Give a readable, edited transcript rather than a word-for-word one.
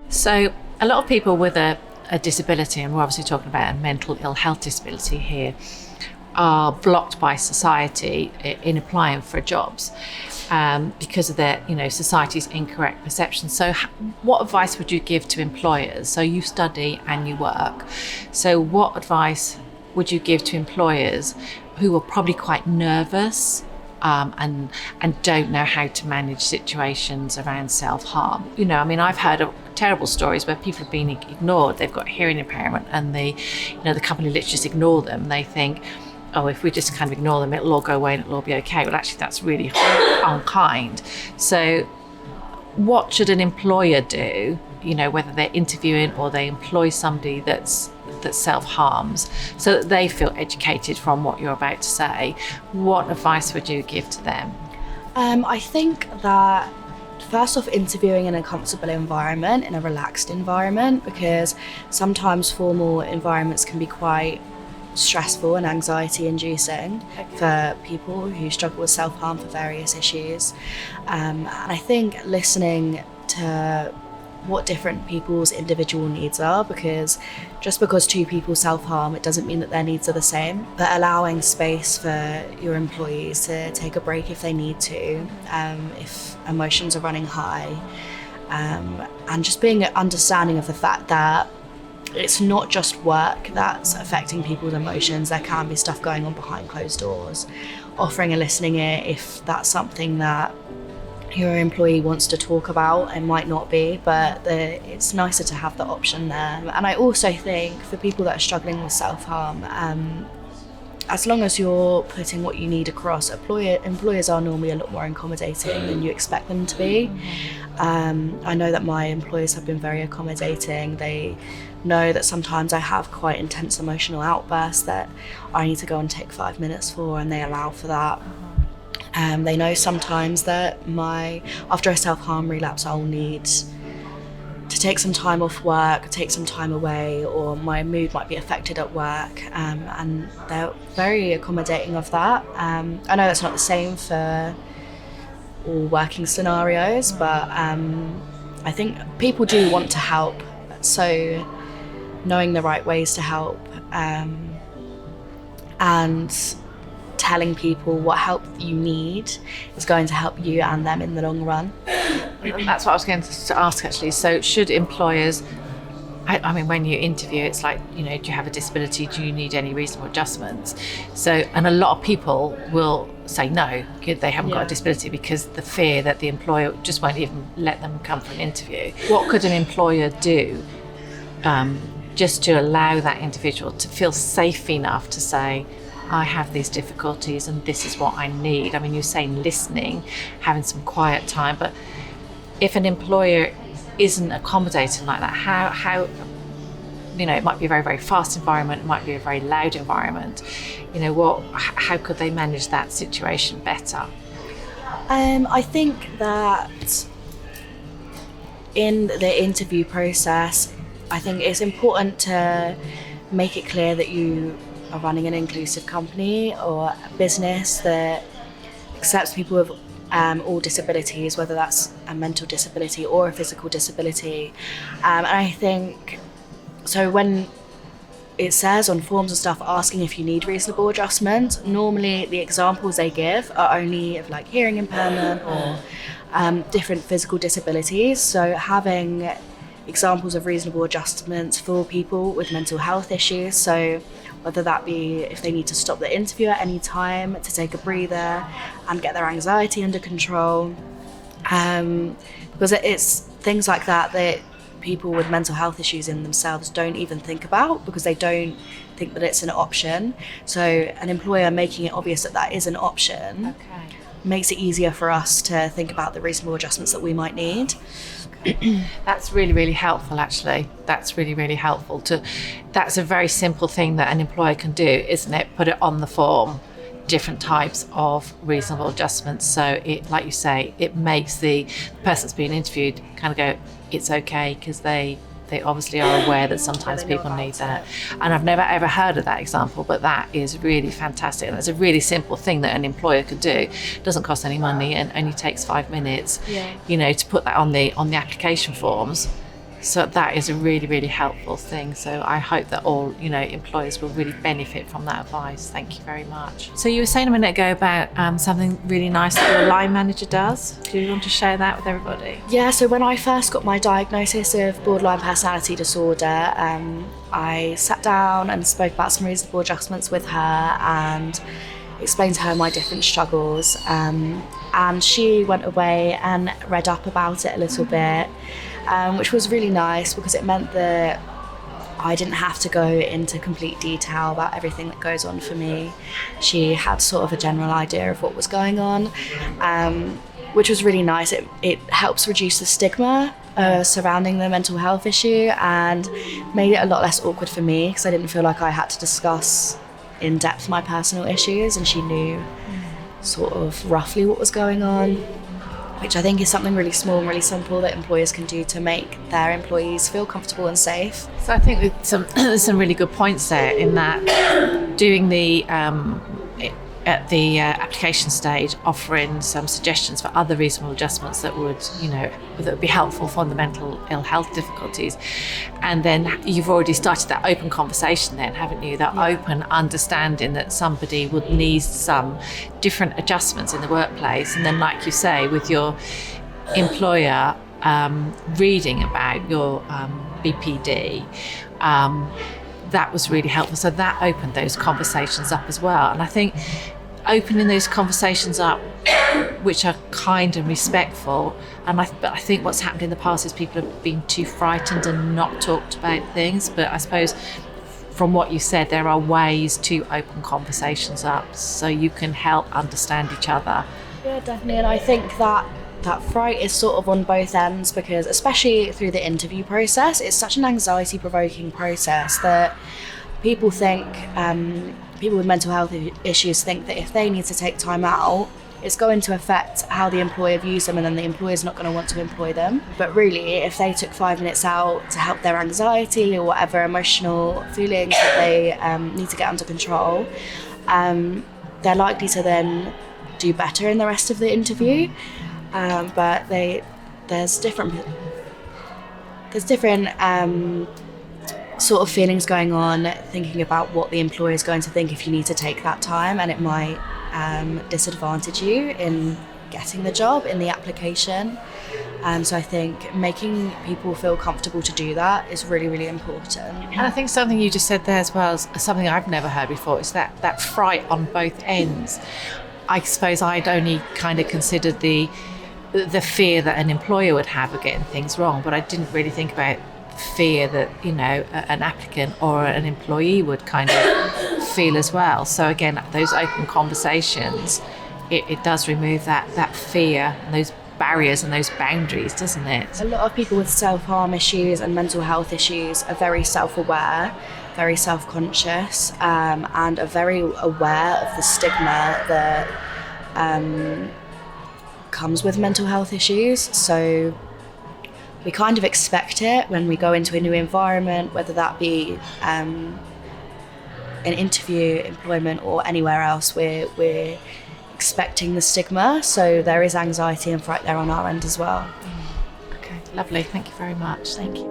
So a lot of people with a disability, and we're obviously talking about a mental ill health disability here, are blocked by society in applying for jobs because of their, society's incorrect perception. So what advice would you give to employers? So you study and you work. So what advice would you give to employers who are probably quite nervous and don't know how to manage situations around self-harm? I've heard of terrible stories where people have been ignored. They've got hearing impairment and the company literally just ignore them. They think, oh, if we just kind of ignore them, it'll all go away and it'll all be okay. Well, actually, that's really unkind. So what should an employer do, whether they're interviewing or they employ somebody that self-harms, so that they feel educated from what you're about to say? What advice would you give to them? I think that first off, interviewing in a comfortable environment, in a relaxed environment, because sometimes formal environments can be quite stressful and anxiety inducing for people who struggle with self-harm for various issues. And I think listening to what different people's individual needs are, because just because two people self-harm, it doesn't mean that their needs are the same, but allowing space for your employees to take a break if they need to, if emotions are running high, and just being understanding of the fact that it's not just work that's affecting people's emotions. There can be stuff going on behind closed doors. Offering a listening ear if that's something that your employee wants to talk about. It might not be, but it's nicer to have the option there. And I also think for people that are struggling with self-harm, as long as you're putting what you need across, employers are normally a lot more accommodating than you expect them to be. I know that my employers have been very accommodating. They know that sometimes I have quite intense emotional outbursts that I need to go and take 5 minutes for, and they allow for that. They know sometimes that after a self-harm relapse, I'll need to take some time off work, take some time away, or my mood might be affected at work, and they're very accommodating of that. I know that's not the same for all working scenarios, but I think people do want to help, so knowing the right ways to help, and telling people what help you need is going to help you and them in the long run. That's what I was going to ask, actually. So should employers, I mean, when you interview, it's like, do you have a disability? Do you need any reasonable adjustments? So, and a lot of people will say no, they haven't got a disability, because the fear that the employer just won't even let them come for an interview. What could an employer do just to allow that individual to feel safe enough to say, I have these difficulties and this is what I need? I mean, you're saying listening, having some quiet time, but if an employer isn't accommodating like that, how it might be a very, very fast environment, it might be a very loud environment, how could they manage that situation better? I think that in the interview process, I think it's important to make it clear that you are running an inclusive company or a business that accepts people with all disabilities, whether that's a mental disability or a physical disability. And I think, so when it says on forms and stuff asking if you need reasonable adjustment, normally the examples they give are only of like hearing impairment or different physical disabilities. So having examples of reasonable adjustments for people with mental health issues, so whether that be if they need to stop the interview at any time to take a breather and get their anxiety under control, because it's things like that people with mental health issues in themselves don't even think about, because they don't think that it's an option. So an employer making it obvious that that is an option makes it easier for us to think about the reasonable adjustments that we might need. That's really, really helpful, actually. That's really, really helpful. That's a very simple thing that an employer can do, isn't it? Put it on the form, different types of reasonable adjustments. So it, like you say, it makes the person that's being interviewed kind of go, it's okay, because they obviously are aware that sometimes people need that. And I've never ever heard of that example, but that is really fantastic. And it's a really simple thing that an employer could do. It doesn't cost any money and only takes 5 minutes, to put that on the application forms. So that is a really, really helpful thing. So I hope that all, employers will really benefit from that advice. Thank you very much. So you were saying a minute ago about something really nice that your line manager does. Do you want to share that with everybody? Yeah, so when I first got my diagnosis of borderline personality disorder, I sat down and spoke about some reasonable adjustments with her and explained to her my different struggles. And she went away and read up about it a little bit, which was really nice because it meant that I didn't have to go into complete detail about everything that goes on for me. She had sort of a general idea of what was going on, which was really nice. It helps reduce the stigma surrounding the mental health issue and made it a lot less awkward for me because I didn't feel like I had to discuss in depth my personal issues, and she knew sort of roughly what was going on, which I think is something really small and really simple that employers can do to make their employees feel comfortable and safe. So I think there's some really good points there in that doing the at the application stage, offering some suggestions for other reasonable adjustments that would be helpful for the mental ill health difficulties. And then you've already started that open conversation then, haven't you? That open understanding that somebody would need some different adjustments in the workplace. And then, like you say, with your employer reading about your BPD, that was really helpful. So that opened those conversations up as well. And I think opening those conversations up, which are kind and respectful, but I think what's happened in the past is people have been too frightened and not talked about things. But I suppose from what you said, there are ways to open conversations up so you can help understand each other. Yeah, definitely. And I think that fright is sort of on both ends because, especially through the interview process, it's such an anxiety-provoking process that people think, people with mental health issues think that if they need to take time out, it's going to affect how the employer views them and then the employer's not going to want to employ them. But really, if they took 5 minutes out to help their anxiety or whatever emotional feelings that they need to get under control, they're likely to then do better in the rest of the interview. But there's different sort of feelings going on, thinking about what the employer is going to think if you need to take that time, and it might disadvantage you in getting the job in the application. So I think making people feel comfortable to do that is really, really important. And I think something you just said there as well is something I've never heard before, is that fright on both ends. I suppose I'd only kind of considered the fear that an employer would have of getting things wrong, but I didn't really think about fear that an applicant or an employee would kind of feel as well. So again, those open conversations, it does remove that fear and those barriers and those boundaries, doesn't it? A lot of people with self-harm issues and mental health issues are very self-aware, very self-conscious, and are very aware of the stigma that comes with mental health issues. So we kind of expect it when we go into a new environment, whether that be an interview, employment, or anywhere else. We're expecting the stigma, so there is anxiety and fright there on our end as well. Okay, lovely. Thank you very much. Thank you.